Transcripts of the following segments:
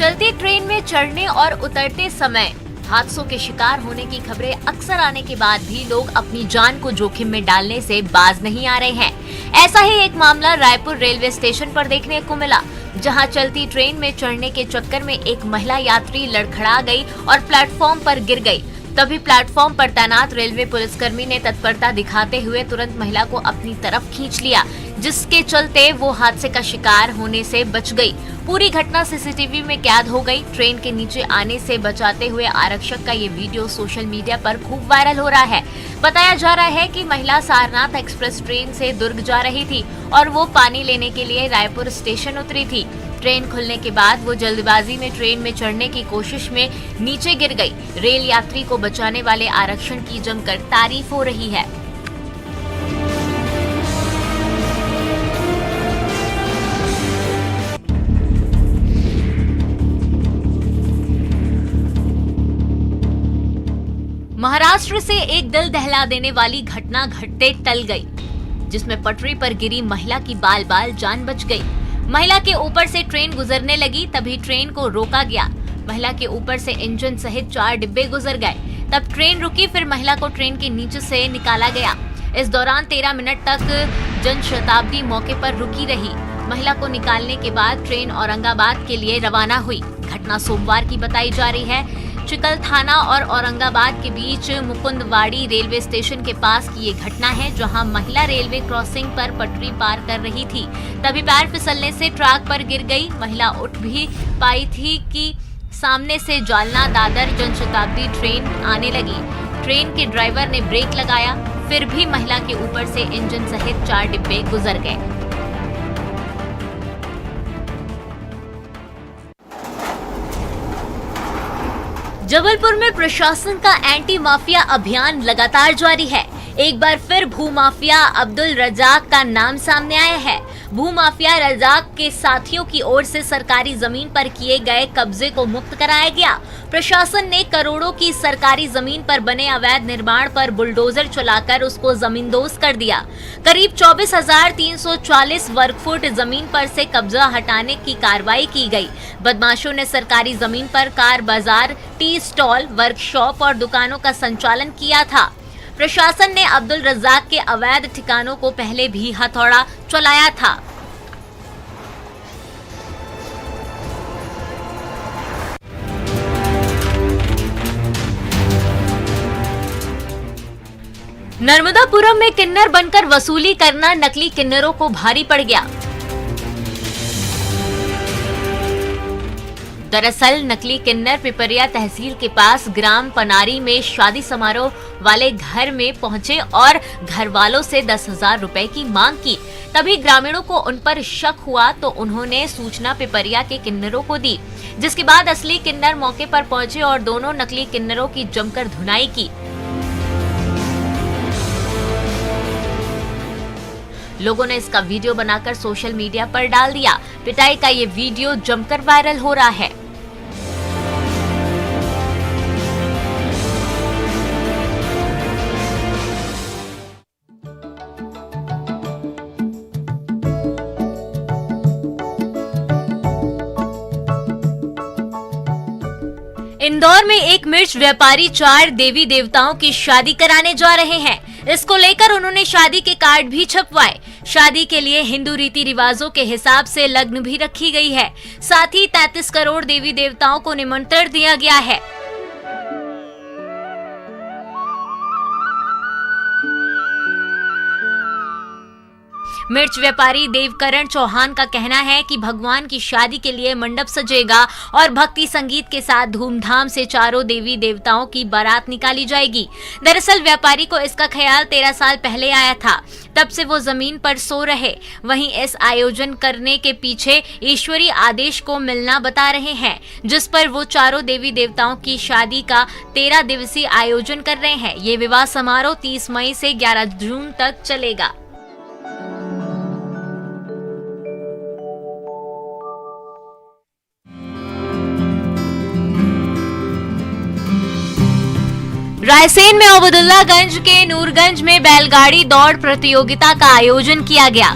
चलती ट्रेन में चढ़ने और उतरते समय हादसों के शिकार होने की खबरें अक्सर आने के बाद भी लोग अपनी जान को जोखिम में डालने से बाज नहीं आ रहे हैं। ऐसा ही एक मामला रायपुर रेलवे स्टेशन पर देखने को मिला, जहां चलती ट्रेन में चढ़ने के चक्कर में एक महिला यात्री लड़खड़ा गई और प्लेटफॉर्म पर गिर गई। तभी प्लेटफॉर्म पर तैनात रेलवे पुलिसकर्मी ने तत्परता दिखाते हुए तुरंत महिला को अपनी तरफ खींच लिया, जिसके चलते वो हादसे का शिकार होने से बच गई। पूरी घटना सीसीटीवी में कैद हो गई। ट्रेन के नीचे आने से बचाते हुए आरक्षक का ये वीडियो सोशल मीडिया पर खूब वायरल हो रहा है। बताया जा रहा है कि महिला सारनाथ एक्सप्रेस ट्रेन से दुर्ग जा रही थी और वो पानी लेने के लिए रायपुर स्टेशन उतरी थी। ट्रेन खुलने के बाद वो जल्दबाजी में ट्रेन में चढ़ने की कोशिश में नीचे गिर गई। रेल यात्री को बचाने वाले आरक्षण की जमकर तारीफ हो रही है। महाराष्ट्र से एक दिल दहला देने वाली घटना घटते टल गई, जिसमें पटरी पर गिरी महिला की बाल बाल जान बच गई। महिला के ऊपर से ट्रेन गुजरने लगी, तभी ट्रेन को रोका गया। महिला के ऊपर से इंजन सहित 4 डिब्बे गुजर गए। तब ट्रेन रुकी, फिर महिला को ट्रेन के नीचे से निकाला गया। इस दौरान 13 मिनट तक जनशताब्दी मौके पर रुकी रही। महिला को निकालने के बाद ट्रेन औरंगाबाद के लिए रवाना हुई। घटना सोमवार की बताई जा रही है। चिकल थाना और औरंगाबाद के बीच मुकुंदवाड़ी रेलवे स्टेशन के पास की ये घटना है, जहां महिला रेलवे क्रॉसिंग पर पटरी पार कर रही थी। तभी पैर फिसलने से ट्रैक पर गिर गई। महिला उठ भी पाई थी कि सामने से जालना दादर जनशताब्दी ट्रेन आने लगी। ट्रेन के ड्राइवर ने ब्रेक लगाया, फिर भी महिला के ऊपर से इंजन सहित 4 डिब्बे गुजर गए। जबलपुर में प्रशासन का एंटी माफिया अभियान लगातार जारी है। एक बार फिर भूमाफिया अब्दुल रजाक का नाम सामने आया है। भूमाफिया रजाक के साथियों की ओर से सरकारी जमीन पर किए गए कब्जे को मुक्त कराया गया। प्रशासन ने करोड़ों की सरकारी जमीन पर बने अवैध निर्माण पर बुलडोजर चलाकर उसको जमींदोज कर दिया। करीब 24,340 वर्ग फुट जमीन पर से कब्जा हटाने की कार्रवाई की गई। बदमाशों ने सरकारी जमीन पर कार बाजार, टी स्टॉल, वर्कशॉप और दुकानों का संचालन किया था। प्रशासन ने अब्दुल रजाक के अवैध ठिकानों को पहले भी हथौड़ा चलाया था। नर्मदापुरम में किन्नर बनकर वसूली करना नकली किन्नरों को भारी पड़ गया। दरअसल नकली किन्नर पिपरिया तहसील के पास ग्राम पनारी में शादी समारोह वाले घर में पहुंचे और घर वालों से 10,000 रुपए की मांग की। तभी ग्रामीणों को उन पर शक हुआ तो उन्होंने सूचना पिपरिया के किन्नरों को दी, जिसके बाद असली किन्नर मौके पर पहुंचे और दोनों नकली किन्नरों की जमकर धुनाई की। लोगों ने इसका वीडियो बनाकर सोशल मीडिया पर डाल दिया। पिटाई का ये वीडियो जमकर वायरल हो रहा है। इंदौर में एक मिर्च व्यापारी 4 देवी देवताओं की शादी कराने जा रहे हैं। इसको लेकर उन्होंने शादी के कार्ड भी छपवाए। शादी के लिए हिंदू रीति रिवाजों के हिसाब से लग्न भी रखी गई है। साथ ही 33 करोड़ देवी देवताओं को निमंत्रण दिया गया है। मिर्च व्यापारी देवकरण चौहान का कहना है कि भगवान की शादी के लिए मंडप सजेगा और भक्ति संगीत के साथ धूमधाम से चारों देवी देवताओं की बारात निकाली जाएगी। दरअसल व्यापारी को इसका ख्याल 13 साल पहले आया था, तब से वो जमीन पर सो रहे। वहीं इस आयोजन करने के पीछे ईश्वरीय आदेश को मिलना बता रहे हैं, जिस पर वो चारों देवी देवताओं की शादी का 13 दिवसीय आयोजन कर रहे हैं। ये विवाह समारोह 30 मई से 11 जून तक चलेगा। रायसेन में अब्दुल्लागंज के नूरगंज में बैलगाड़ी दौड़ प्रतियोगिता का आयोजन किया गया।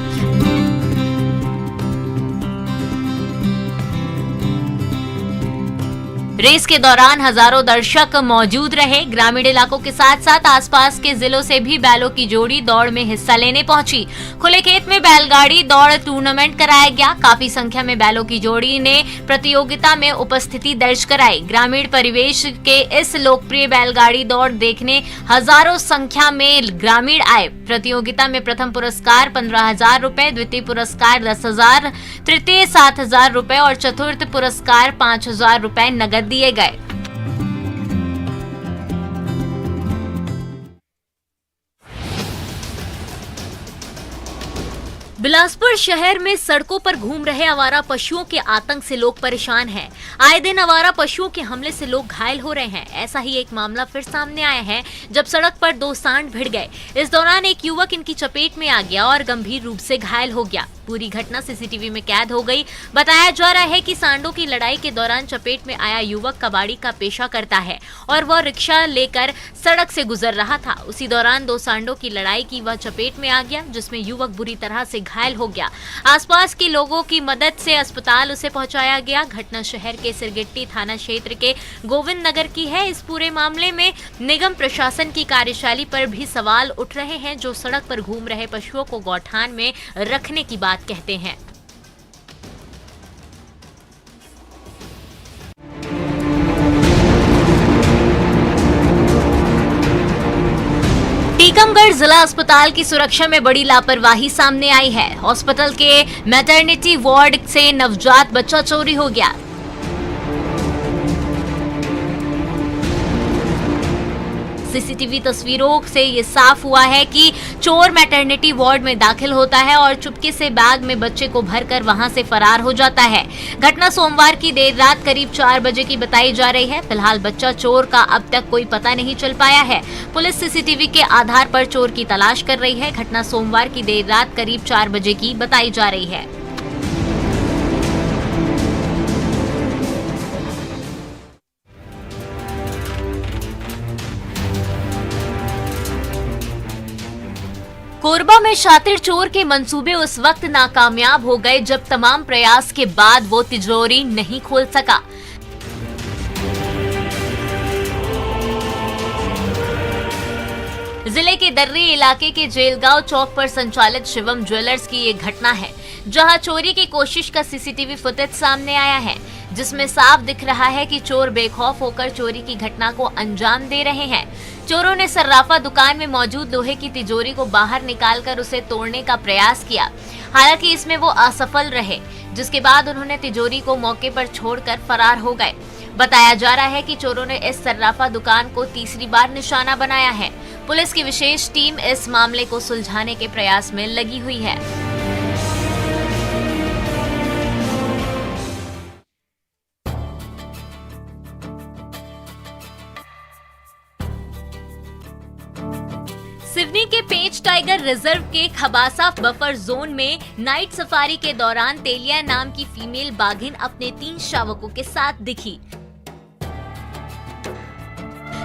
रेस के दौरान हजारों दर्शक मौजूद रहे। ग्रामीण इलाकों के साथ साथ आसपास के जिलों से भी बैलों की जोड़ी दौड़ में हिस्सा लेने पहुंची। खुले खेत में बैलगाड़ी दौड़ टूर्नामेंट कराया गया। काफी संख्या में बैलों की जोड़ी ने प्रतियोगिता में उपस्थिति दर्ज कराई। ग्रामीण परिवेश के इस लोकप्रिय बैलगाड़ी दौड़ देखने हजारों संख्या में ग्रामीण आए। प्रतियोगिता में प्रथम पुरस्कार 15,000 रुपए, द्वितीय पुरस्कार 10,000, तृतीय 7,000 रुपए और चतुर्थ पुरस्कार 5,000 रुपए नगद दिए गए। बिलासपुर शहर में सड़कों पर घूम रहे आवारा पशुओं के आतंक से लोग परेशान हैं। आए दिन आवारा पशुओं के हमले से लोग घायल हो रहे हैं। ऐसा ही एक मामला फिर सामने आया है जब सड़क पर दो सांड भिड़ गए। इस दौरान एक युवक इनकी चपेट में आ गया और गंभीर रूप से घायल हो गया। पूरी घटना सीसीटीवी में कैद हो गई। बताया जा रहा है कि सांडों की लड़ाई के दौरान चपेट में आया युवक कबाड़ी का पेशा करता है और वह रिक्शा लेकर सड़क से गुजर रहा था। उसी दौरान दो सांडों की लड़ाई की वह चपेट में आ गया, जिसमें युवक बुरी तरह से घायल हो गया। आसपास के लोगों की मदद से अस्पताल उसे पहुंचाया गया। घटना शहर के सिरगिट्टी थाना क्षेत्र के गोविंद नगर की है। इस पूरे मामले में निगम प्रशासन की कार्यशैली पर भी सवाल उठ रहे हैं, जो सड़क पर घूम रहे पशुओं को गौठान में रखने की बात कहते हैं। टीकमगढ़ जिला अस्पताल की सुरक्षा में बड़ी लापरवाही सामने आई है। हॉस्पिटल के मैटरनिटी वार्ड से नवजात बच्चा चोरी हो गया। सीसीटीवी तस्वीरों से ये साफ हुआ है कि चोर मैटरनिटी वार्ड में दाखिल होता है और चुपके से बैग में बच्चे को भरकर वहां से फरार हो जाता है। घटना सोमवार की देर रात करीब 4 बजे की बताई जा रही है। फिलहाल बच्चा चोर का अब तक कोई पता नहीं चल पाया है। पुलिस सीसीटीवी के आधार पर चोर की तलाश कर रही है। घटना सोमवार की देर रात करीब 4 बजे की बताई जा रही है। कोरबा में शातिर चोर के मंसूबे उस वक्त नाकामयाब हो गए जब तमाम प्रयास के बाद वो तिजोरी नहीं खोल सका। जिले के दर्री इलाके के जेलगांव चौक पर संचालित शिवम ज्वेलर्स की ये घटना है, जहां चोरी की कोशिश का सीसीटीवी फुटेज सामने आया है, जिसमें साफ दिख रहा है कि चोर बेखौफ होकर चोरी की घटना को अंजाम दे रहे हैं। चोरों ने सर्राफा दुकान में मौजूद लोहे की तिजोरी को बाहर निकालकर उसे तोड़ने का प्रयास किया। हालांकि इसमें वो असफल रहे, जिसके बाद उन्होंने तिजोरी को मौके पर छोड़कर फरार हो गए। बताया जा रहा है कि चोरों ने इस सर्राफा दुकान को तीसरी बार निशाना बनाया है। पुलिस की विशेष टीम इस मामले को सुलझाने के प्रयास में लगी हुई है। सिवनी के पेंच टाइगर रिजर्व के खबासा बफर जोन में नाइट सफारी के दौरान तेलिया नाम की फीमेल बाघिन अपने 3 शावकों के साथ दिखी।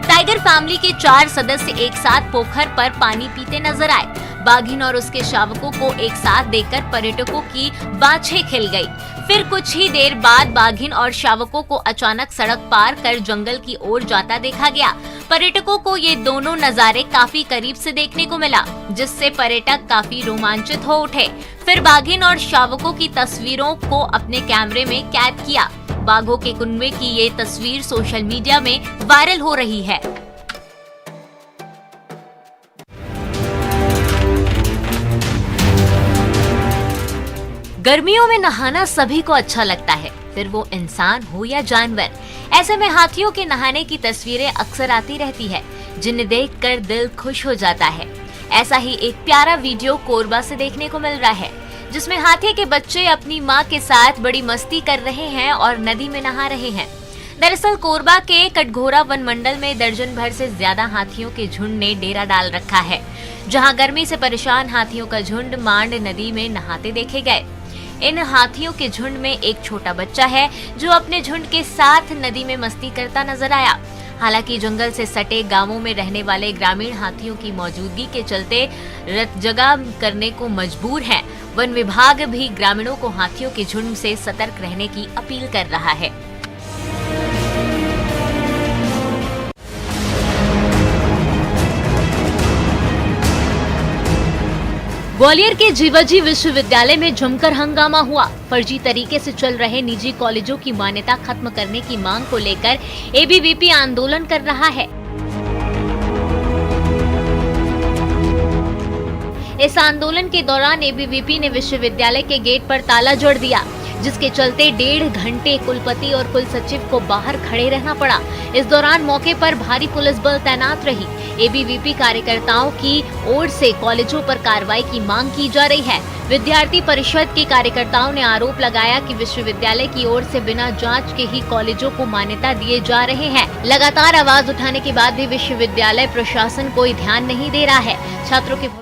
टाइगर फैमिली के 4 सदस्य एक साथ पोखर पर पानी पीते नजर आए। बाघिन और उसके शावकों को एक साथ देखकर पर्यटकों की बाछें खिल गई। फिर कुछ ही देर बाद बाघिन और शावकों को अचानक सड़क पार कर जंगल की ओर जाता देखा गया। पर्यटकों को ये दोनों नजारे काफी करीब से देखने को मिला, जिससे पर्यटक काफी रोमांचित हो उठे। फिर बाघिन और शावकों की तस्वीरों को अपने कैमरे में कैद किया। बाघों के कुनबे की ये तस्वीर सोशल मीडिया में वायरल हो रही है। गर्मियों में नहाना सभी को अच्छा लगता है, फिर वो इंसान हो या जानवर। ऐसे में हाथियों के नहाने की तस्वीरें अक्सर आती रहती है, जिन्हें देखकर दिल खुश हो जाता है। ऐसा ही एक प्यारा वीडियो कोरबा से देखने को मिल रहा है, जिसमें हाथी के बच्चे अपनी मां के साथ बड़ी मस्ती कर रहे हैं और नदी में नहा रहे हैं। दरअसल कोरबा के कटघोरा वन मंडल में दर्जन भर से ज्यादा हाथियों के झुंड ने डेरा डाल रखा है, जहां गर्मी से परेशान हाथियों का झुंड मांड नदी में नहाते देखे गए। इन हाथियों के झुंड में एक छोटा बच्चा है, जो अपने झुंड के साथ नदी में मस्ती करता नजर आया। हालांकि जंगल से सटे गांवों में रहने वाले ग्रामीण हाथियों की मौजूदगी के चलते जगह करने को मजबूर हैं। वन विभाग भी ग्रामीणों को हाथियों के झुंड से सतर्क रहने की अपील कर रहा है। ग्वालियर के जीवाजी विश्वविद्यालय में जमकर हंगामा हुआ। फर्जी तरीके से चल रहे निजी कॉलेजों की मान्यता खत्म करने की मांग को लेकर एबीवीपी आंदोलन कर रहा है। इस आंदोलन के दौरान एबीवीपी ने विश्वविद्यालय के गेट पर ताला जड़ दिया, जिसके चलते 1.5 घंटे कुलपति और कुल सचिव को बाहर खड़े रहना पड़ा। इस दौरान मौके पर भारी पुलिस बल तैनात रही। एबीवीपी कार्यकर्ताओं की ओर से कॉलेजों पर कार्रवाई की मांग की जा रही है। विद्यार्थी परिषद के कार्यकर्ताओं ने आरोप लगाया कि विश्वविद्यालय की ओर से बिना जांच के ही कॉलेजों को मान्यता दिए जा रहे हैं। लगातार आवाज उठाने के बाद भी विश्वविद्यालय प्रशासन कोई ध्यान नहीं दे रहा है। छात्रों के